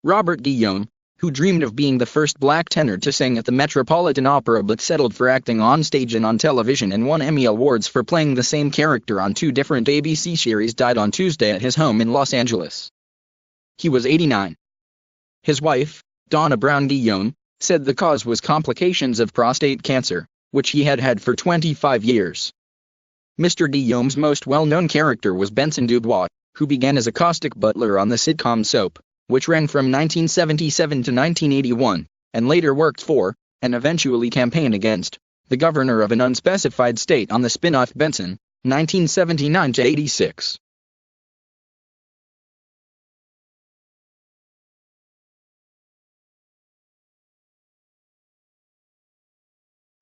Robert Guillaume, who dreamed of being the first black tenor to sing at the Metropolitan Opera but settled for acting on stage and on television and won Emmy Awards for playing the same character on 2 different ABC series, died on Tuesday at his home in Los Angeles. He was 89. His wife, Donna Brown Guillaume, said the cause was complications of prostate cancer, which he had had for 25 years. Mr. Guillaume's most well-known character was Benson Dubois, who began as a caustic butler on the sitcom Soap, which ran from 1977 to 1981, and later worked for, and eventually campaigned against, the governor of an unspecified state on the spin-off Benson, 1979 to 86.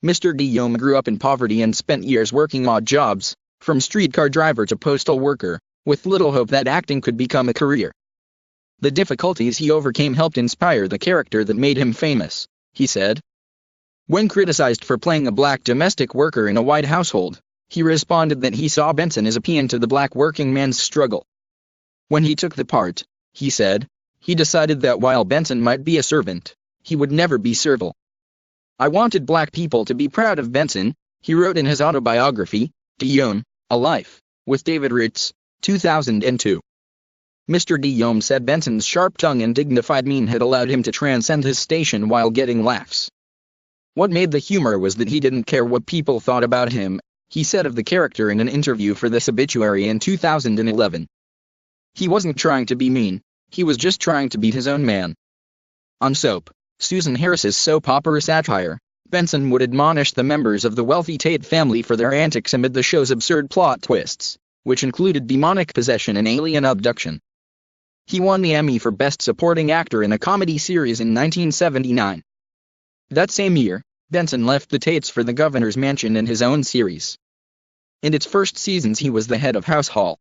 Mr. Guillaume grew up in poverty and spent years working odd jobs, from streetcar driver to postal worker, with little hope that acting could become a career. The difficulties he overcame helped inspire the character that made him famous, he said. When criticized for playing a black domestic worker in a white household, he responded that he saw Benson as a paean to the black working man's struggle. When he took the part, he said, he decided that while Benson might be a servant, he would never be servile. I wanted black people to be proud of Benson, he wrote in his autobiography, Guillaume, A Life, with David Ritz, 2002. Mr. Guillaume said Benson's sharp tongue and dignified mien had allowed him to transcend his station while getting laughs. What made the humor was that he didn't care what people thought about him, he said of the character in an interview for this obituary in 2011. He wasn't trying to be mean, he was just trying to beat his own man. On Soap, Susan Harris's soap opera satire, Benson would admonish the members of the wealthy Tate family for their antics amid the show's absurd plot twists, which included demonic possession and alien abduction. He won the Emmy for Best Supporting Actor in a Comedy Series in 1979. That same year, Benson left the Tates for the governor's mansion in his own series. In its first seasons he was the head of House Hall.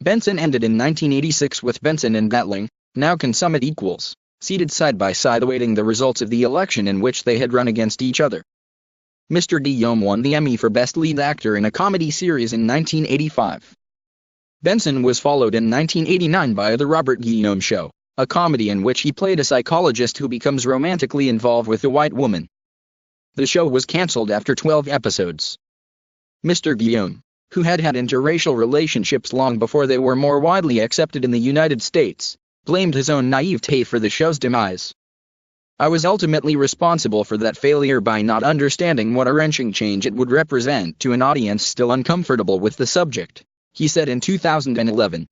Benson ended in 1986 with Benson and Gatling, now consummate equals, seated side by side awaiting the results of the election in which they had run against each other. Mr. Guillaume won the Emmy for Best Lead Actor in a Comedy Series in 1985. Benson was followed in 1989 by The Robert Guillaume Show, a comedy in which he played a psychologist who becomes romantically involved with a white woman. The show was cancelled after 12 episodes. Mr. Guillaume, who had had interracial relationships long before they were more widely accepted in the United States, blamed his own naivete for the show's demise. I was ultimately responsible for that failure by not understanding what a wrenching change it would represent to an audience still uncomfortable with the subject, he said in 2011.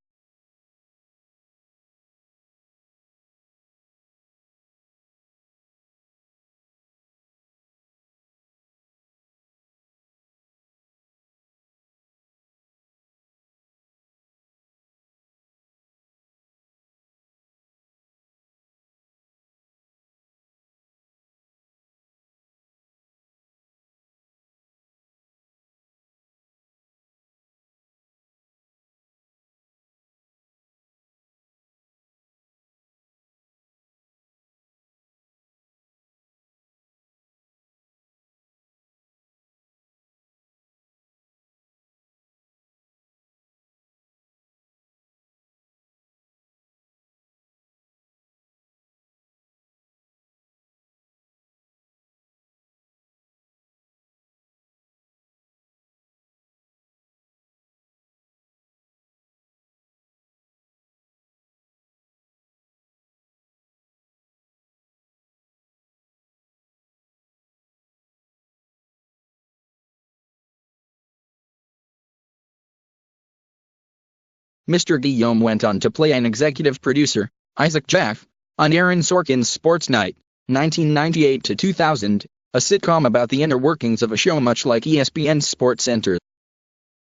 Mr. Guillaume went on to play an executive producer, Isaac Jaffe, on Aaron Sorkin's Sports Night, 1998 to 2000, a sitcom about the inner workings of a show much like ESPN's Sports Center.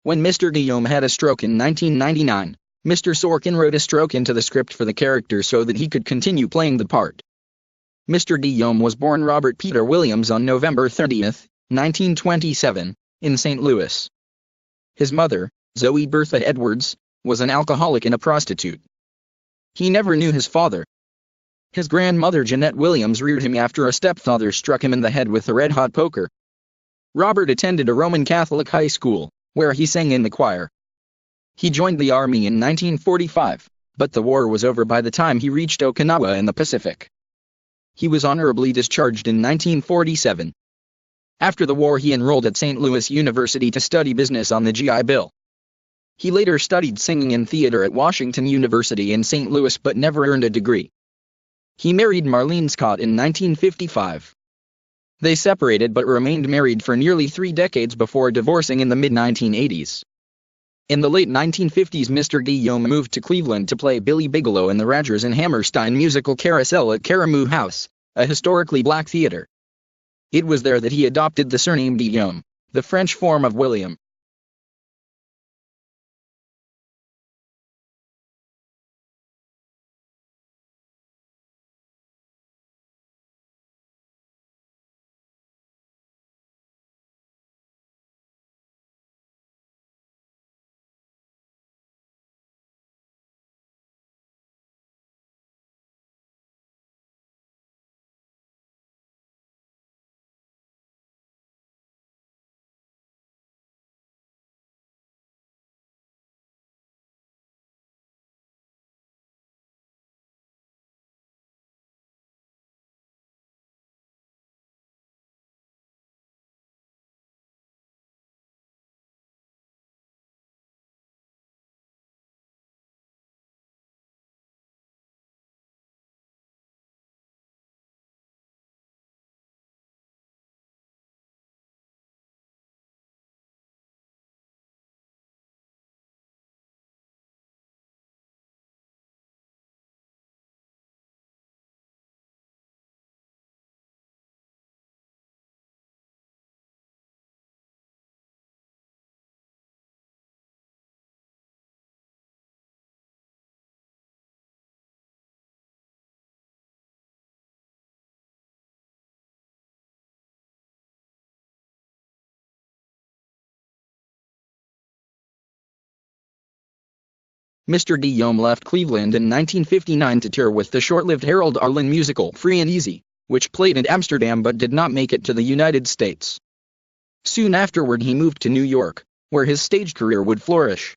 When Mr. Guillaume had a stroke in 1999, Mr. Sorkin wrote a stroke into the script for the character so that he could continue playing the part. Mr. Guillaume was born Robert Peter Williams on November 30, 1927, in St. Louis. His mother, Zoe Bertha Edwards, was an alcoholic and a prostitute. He never knew his father. His grandmother Jeanette Williams reared him after a stepfather struck him in the head with a red-hot poker. Robert attended a Roman Catholic high school, where he sang in the choir. He joined the army in 1945, but the war was over by the time he reached Okinawa in the Pacific. He was honorably discharged in 1947. After the war he enrolled at St. Louis University to study business on the GI Bill. He later studied singing and theater at Washington University in St. Louis but never earned a degree. He married Marlene Scott in 1955. They separated but remained married for nearly 3 decades before divorcing in the mid-1980s. In the late 1950s Mr. Guillaume moved to Cleveland to play Billy Bigelow in the Rodgers and Hammerstein musical Carousel at Caramoo House, a historically black theater. It was there that he adopted the surname Guillaume, the French form of William. Mr. Guillaume left Cleveland in 1959 to tour with the short-lived Harold Arlen musical Free and Easy, which played in Amsterdam but did not make it to the United States. Soon afterward he moved to New York, where his stage career would flourish.